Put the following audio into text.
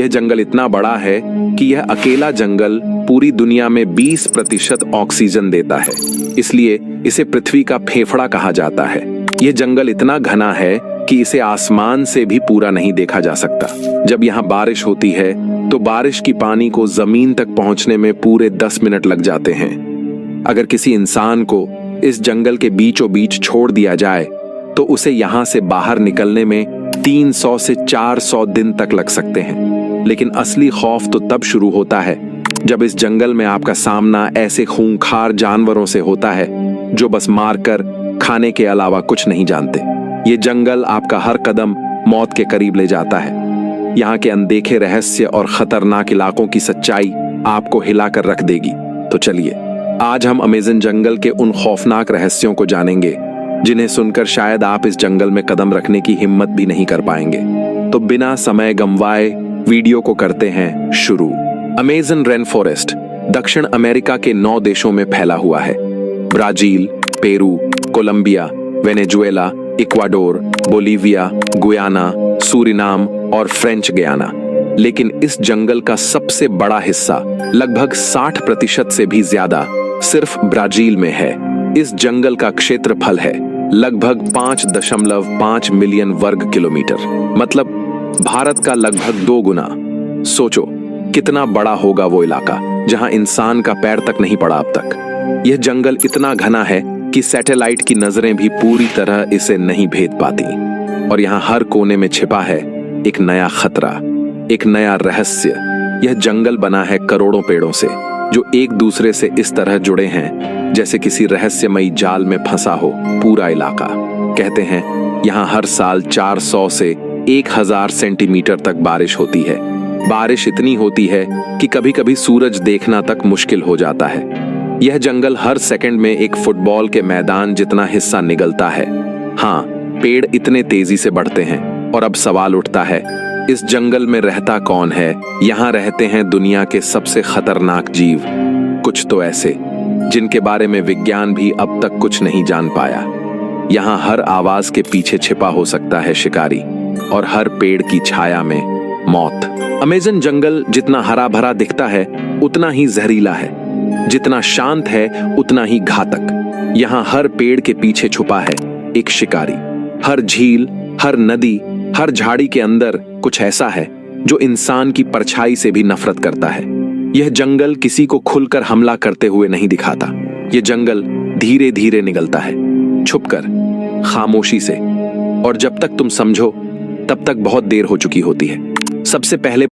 यह जंगल इतना बड़ा है कि यह अकेला जंगल पूरी दुनिया में 20% ऑक्सीजन देता है, इसलिए इसे पृथ्वी का फेफड़ा कहा जाता है। यह जंगल इतना घना है कि इसे आसमान से भी पूरा नहीं देखा जा सकता। जब यहाँ बारिश होती है तो बारिश की पानी को जमीन तक पहुंचने में पूरे 10 मिनट लग जाते हैं। अगर किसी इंसान को इस जंगल के बीचों बीच छोड़ दिया जाए तो उसे यहाँ से बाहर निकलने में 300 से 400 दिन तक लग सकते हैं। लेकिन असली खौफ तो तब शुरू होता है जब इस जंगल में आपका सामना ऐसे खूंखार जानवरों से होता है जो बस मारकर खाने के अलावा कुछ नहीं जानते। ये जंगल आपका हर कदम मौत के करीब ले जाता है। यहाँ के अनदेखे रहस्य और खतरनाक इलाकों की सच्चाई आपको हिलाकर रख देगी। तो चलिए, आज हम अमेज़न जंगल के उन खौफनाक रहस्यों को जानेंगे जिन्हें सुनकर शायद आप इस जंगल में कदम रखने की हिम्मत भी नहीं कर पाएंगे। तो बिना समय गंवाए वीडियो को करते हैं शुरू। अमेज़न रेन फॉरेस्ट दक्षिण अमेरिका के 9 देशों में फैला हुआ है। Brazil, Peru, Colombia, Venezuela, Ecuador, Bolivia, Guyana, Suriname और फ्रेंच गयाना। लेकिन इस जंगल का सबसे बड़ा हिस्सा, लगभग 60% से भी ज्यादा, सिर्फ ब्राजील में है। इस जंगल का क्षेत्रफल है लगभग 5.5 मिलियन वर्ग किलोमीटर, मतलब भारत का लगभग 2 गुना। सोचो कितना बड़ा होगा वो इलाका जहां इंसान का पैर तक नहीं पड़ा अब तक। यह जंगल इतना घना है कि सैटेलाइट की नजरें भी पूरी तरह इसे नहीं भेद पाती। और यहाँ हर कोने में छिपा है एक नया खतरा, एक नया रहस्य। यह जंगल बना है करोड़ों पेड़ों से जो एक दूसरे से इस तरह जुड़े हैं जैसे किसी रहस्यमयी जाल में फंसा हो पूरा इलाका। कहते हैं यहाँ हर साल 400 से 1000 सेंटीमीटर तक बारिश होती है। बारिश इतनी होती है कि कभी कभी सूरज देखना तक मुश्किल हो जाता है। यह जंगल हर सेकंड में एक फुटबॉल के मैदान जितना हिस्सा निगलता है। हाँ, पेड़ इतने तेजी से बढ़ते हैं। और अब सवाल उठता है, इस जंगल में रहता कौन है? यहाँ रहते हैं दुनिया के सबसे खतरनाक जीव, कुछ तो ऐसे जिनके बारे में विज्ञान भी अब तक कुछ नहीं जान पाया। यहाँ हर आवाज के पीछे छिपा हो सकता है शिकारी, और हर पेड़ की छाया में मौत। अमेज़न जंगल जितना हरा भरा दिखता है उतना ही जहरीला है, जितना शांत है उतना ही घातक। यहाँ हर पेड़ के पीछे छुपा है एक शिकारी। हर झील, हर नदी, हर झाड़ी के अंदर कुछ ऐसा है जो इंसान की परछाई से भी नफरत करता है। यह जंगल किसी को खुलकर हमला करते हुए नहीं दिखाता। यह जंगल धीरे धीरे निगलता है, छुपकर, खामोशी से। और जब तक तुम समझो तब तक बहुत देर हो चुकी होती है। सबसे पहले